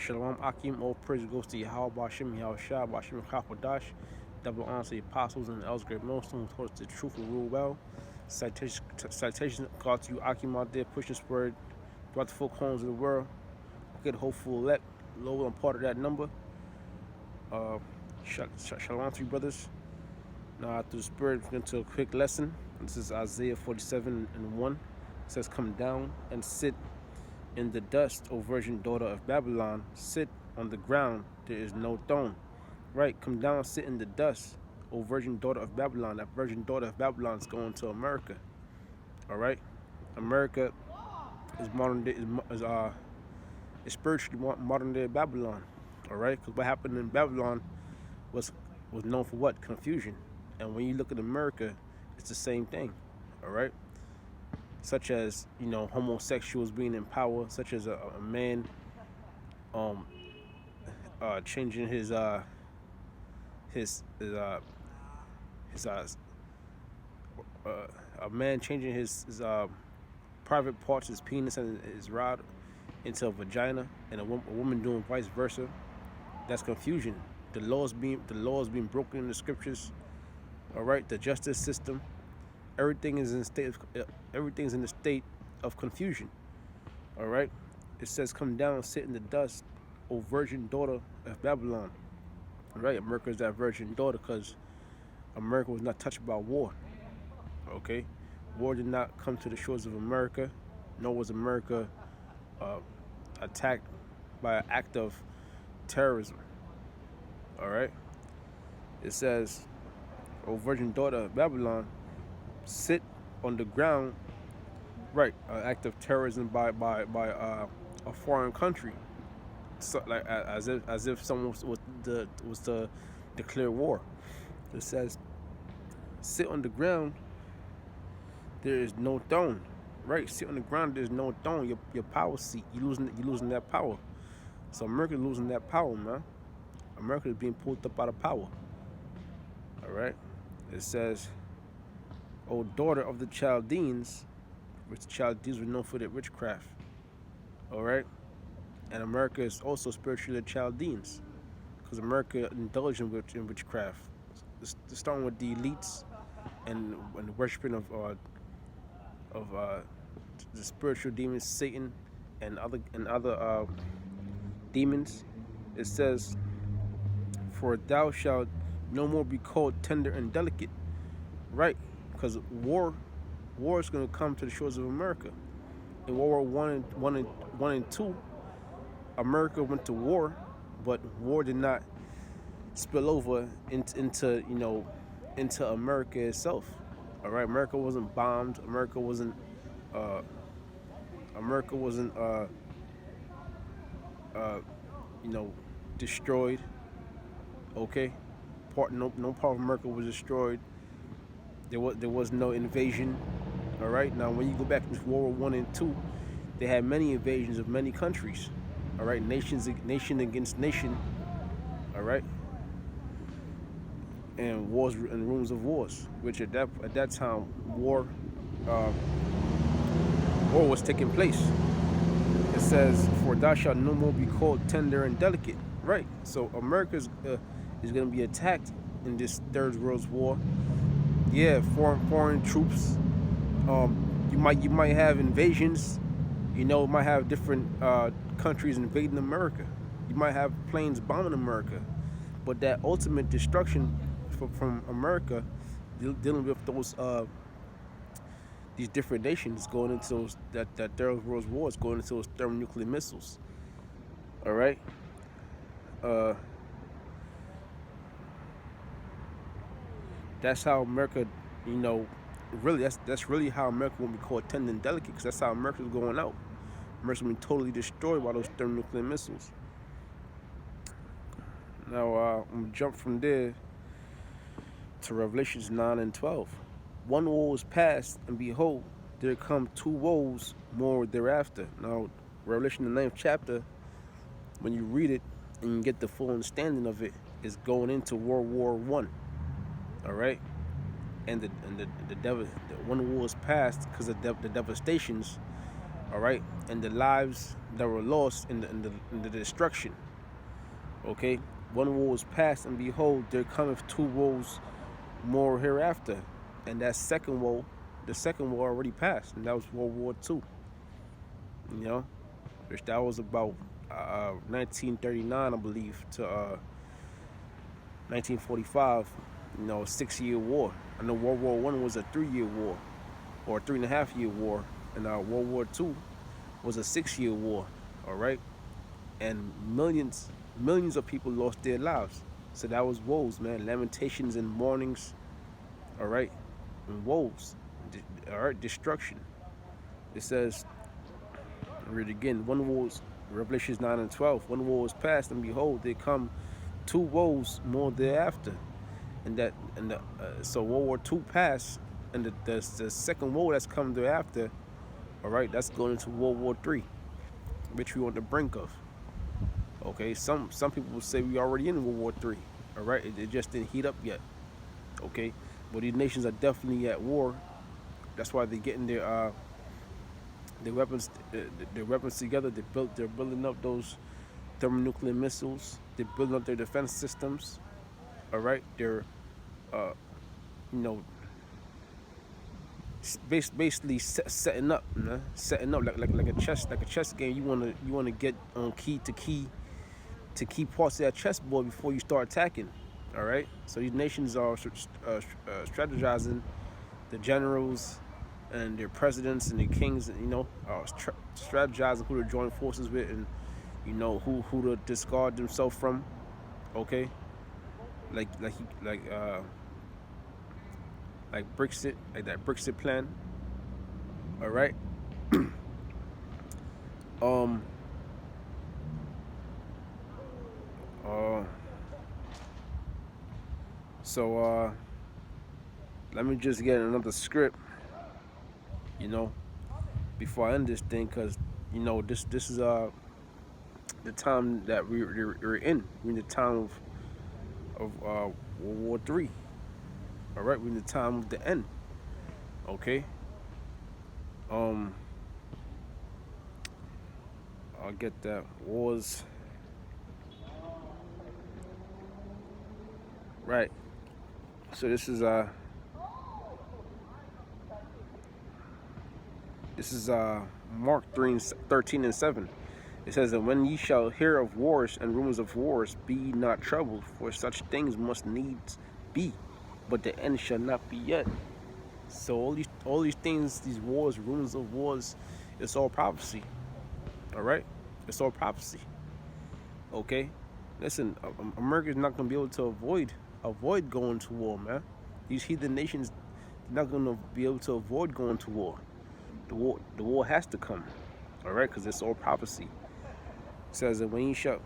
Shalom Akim, all praise goes to Yahweh Bashim, Yahushua, Bashim Kakwadash, double honor to the apostles and the elders, great millstones who taught us the truth and rule well. Citation God to you, Akim out there, pushing this word throughout the four corners of the world. Okay, the hopeful elect, Lord, I'm part of that number. Shalom to you, brothers. Now, after the Spirit, we're going to a quick lesson. This is Isaiah 47:1. It says, "Come down and sit in the dust, O virgin daughter of Babylon. Sit on the ground, there is no throne." Right, come down and sit in the dust, O virgin daughter of Babylon. That virgin daughter of Babylon is going to America. All right, America is modern day, is spiritually modern day Babylon. All right, because what happened in Babylon was known for what? Confusion. And when you look at America, it's the same thing. All right, such as, homosexuals being in power, such as a man changing his a man changing his private parts, his penis and his rod, into a vagina, and a woman doing vice versa. That's confusion. The laws being broken in the scriptures. All right, the justice system, everything's in the state of confusion. All right, it says, "Come down and sit in the dust, O virgin daughter of Babylon." All right, America is that virgin daughter because America was not touched by war. Okay, war did not come to the shores of America, nor was America attacked by an act of terrorism. All right, it says, "O virgin daughter of Babylon, sit on the ground." Right, an act of terrorism by a foreign country, so, like as if someone was to declare war. It says, "Sit on the ground, there is no throne." Right, sit on the ground, there's no throne. Your power seat, you losing that power. So America losing that power, man. America is being pulled up out of power. All right, it says, "O daughter of the Chaldeans," which the Chaldeans were known for their witchcraft. All right, and America is also spiritually the Chaldeans, because America indulged in witchcraft, starting with the elites and the worshiping of the spiritual demons, Satan, and other demons. It says, "For thou shalt no more be called tender and delicate." Right, because war is going to come to the shores of America. In World War One and Two, America went to war, but war did not spill over into America itself. All right, America wasn't bombed. America wasn't destroyed. Okay, no part of America was destroyed. There was no invasion. All right, now when you go back to World War I and II, they had many invasions of many countries. All right, nation against nation. All right, and wars and rumors of wars, which at that time war was taking place. It says, "For thou shalt no more be called tender and delicate." Right, so America is going to be attacked in this Third World War. Yeah, foreign troops. You might have invasions. Might have different countries invading America. You might have planes bombing America, but that ultimate destruction from America, dealing with these different nations going into that Third World War, is going into those thermonuclear missiles. All right. That's how America, really, that's really how America will be called tender and delicate, because that's how America's going out. America's going to be totally destroyed by those thermonuclear missiles. Now, I'm going to jump from there to Revelations 9 and 12. "One woe is past, and behold, there come two woes more thereafter." Now, Revelation, the 9th chapter, when you read it and you get the full understanding of it, is going into World War I. All right, and the one war is past because of the devastations. All right, and the lives that were lost in the destruction. Okay, one war was past, and behold, there cometh two woes more hereafter, and that second woe, the second war already passed, and that was World War II. You know, which that was about 1939, I believe, to 1945. You know, a 6-year war. I know World War I was a 3-year war, or a 3.5-year war, and World War II was a 6-year war. All right, and millions of people lost their lives. So that was woes, man. Lamentations and mournings. All right, and woes. All right, destruction. It says, read again. One was Revelations 9:12. One war was past, and behold, there come two woes more thereafter. So World War II passed, and the second war that's come thereafter. All right, that's going into World War III, which we on the brink of. Okay, some people will say we already in World War III. All right, it just didn't heat up yet. Okay, but these nations are definitely at war. That's why they're getting their weapons together. They're building up those thermonuclear missiles. They're building up their defense systems. All right, they're uh, you know, basically setting up, man. Setting up like a chess game. You wanna get on key parts of that chessboard before you start attacking. All right, so these nations are strategizing. The generals and their presidents and the kings, you know, are strategizing who to join forces with, and you know who to discard themselves from. Okay, like Brexit, like that Brexit plan. All right. um. So let me just get another script, you know, before I end this thing, cause you know this is the time that we're in. We're in the time of World War III. All right, we're in the time of the end. Okay. I'll get that. Wars. Right. So this is Mark 13:7. It says that when ye shall hear of wars and rumors of wars, be ye not troubled, for such things must needs be, but the end shall not be yet. So all these things, these wars, rumors of wars, it's all prophecy. All right, it's all prophecy. Okay, listen, America is not gonna be able to avoid going to war, man. These heathen nations are not gonna be able to avoid going to war. The war has to come. All right, because it's all prophecy. It says that when ye shall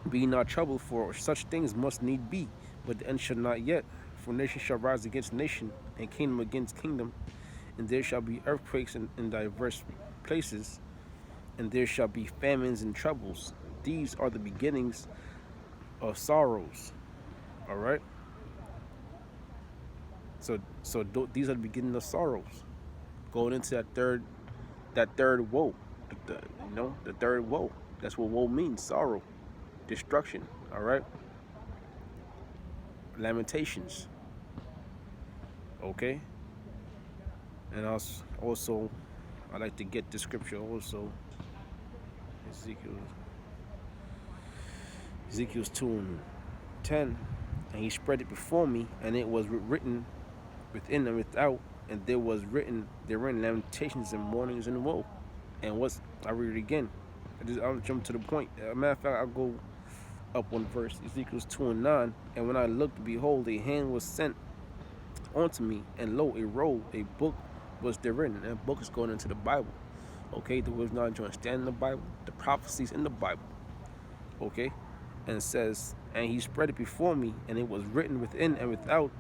be not troubled, for such things must need be, but the end shall not yet. For nation shall rise against nation, and kingdom against kingdom, and there shall be earthquakes in diverse places, and there shall be famines and troubles. These are the beginnings of sorrows. All right. So these are the beginning of sorrows. Going into that third woe, the third woe. That's what woe means: sorrow, destruction. All right. Lamentations. Okay. And also, I like to get the scripture also. Ezekiel's 2:10, and he spread it before me, and it was written within and without, and there was written therein lamentations and mournings and woe. And I read it again. I'll jump to the point. Matter of fact, I'll go up one verse. Ezekiel's 2:9, and when I looked, behold, a hand was sent unto me, and lo, a roll, a book was therein. And that book is going into the Bible. Okay, the words not to understand the Bible, the prophecies in the Bible. Okay, and it says, and he spread it before me, and it was written within and without,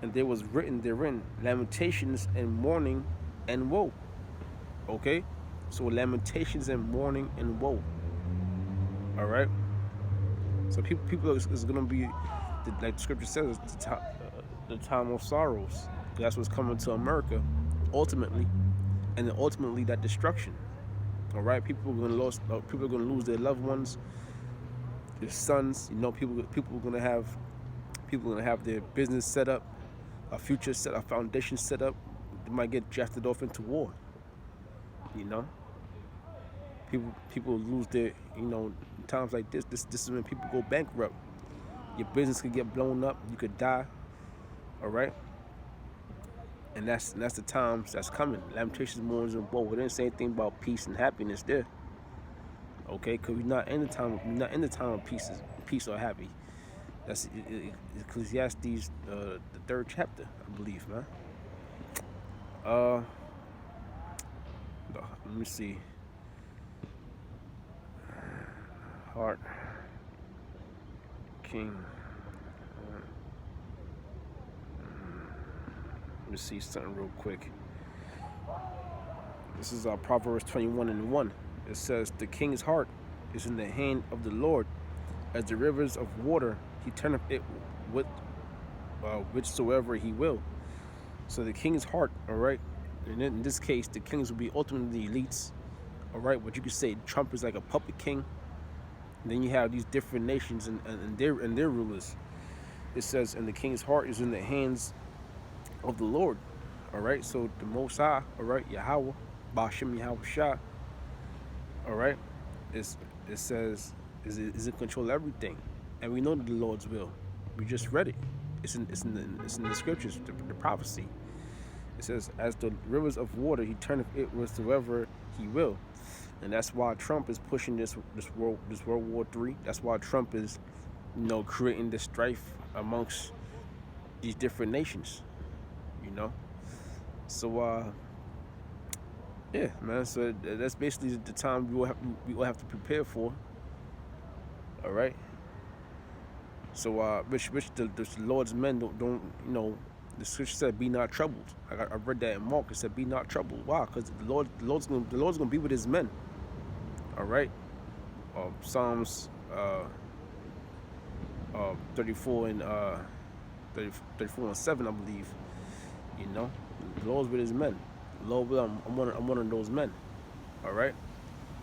and there was written therein lamentations and mourning and woe. Okay, so lamentations and mourning and woe. All right. So people is going to be, like the scripture says, the time of sorrows. That's what's coming to America, ultimately, and then ultimately that destruction. All right, people are gonna lose their loved ones, their sons. You know, people are gonna have their business set up, a future set, a foundation set up. They might get drafted off into war. You know, people lose their, you know, times like this is when people go bankrupt. Your business could get blown up. You could die. All right, and that's the times that's coming. Lamentations, mourns, and woe. We didn't say anything about peace and happiness there. Okay, because we're not in the time of peace or happy. That's Ecclesiastes, the third chapter, I believe, man. Uh, let me see. Heart, King. Let me see something real quick. This is Proverbs 21:1. It says, "The king's heart is in the hand of the Lord, as the rivers of water. He turneth it with whichsoever he will." So the king's heart, all right. And in this case, the kings will be ultimately the elites, all right. But you could say Trump is like a puppet king. And then you have these different nations and their rulers. It says, "And the king's heart is in the hands of the Lord." All right. So the Most High, all right, Yahweh, Bashim Yahweh Shah, all right. It says is in control of everything, and we know the Lord's will. We just read it. It's in the scriptures, the prophecy. It says, "As the rivers of water, he turneth it whatsoever he will," and that's why Trump is pushing this World War III. That's why Trump is, you know, creating this strife amongst these different nations. You know, so yeah, man. So that's basically the time we will have to prepare for. All right. So which the Lord's men don't you know. The scripture said, "Be not troubled." I read that in Mark. It said, "Be not troubled." Why? Because the Lord's gonna be with His men. All right. Psalms 34 and 34:7, I believe. You know, the Lord's with His men. Lord will, I'm one of those men. All right.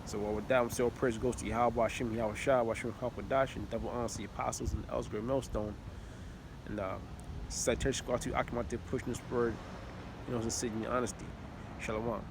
So with that, I'm saying all praise goes to Yahweh, Hashem, Yahweh Shah, Hashem, Hakadash, and double honor to the apostles and the elders, great millstone. And citation squad to Akim out there pushing this word, you know, sincerity and honesty. Shalom.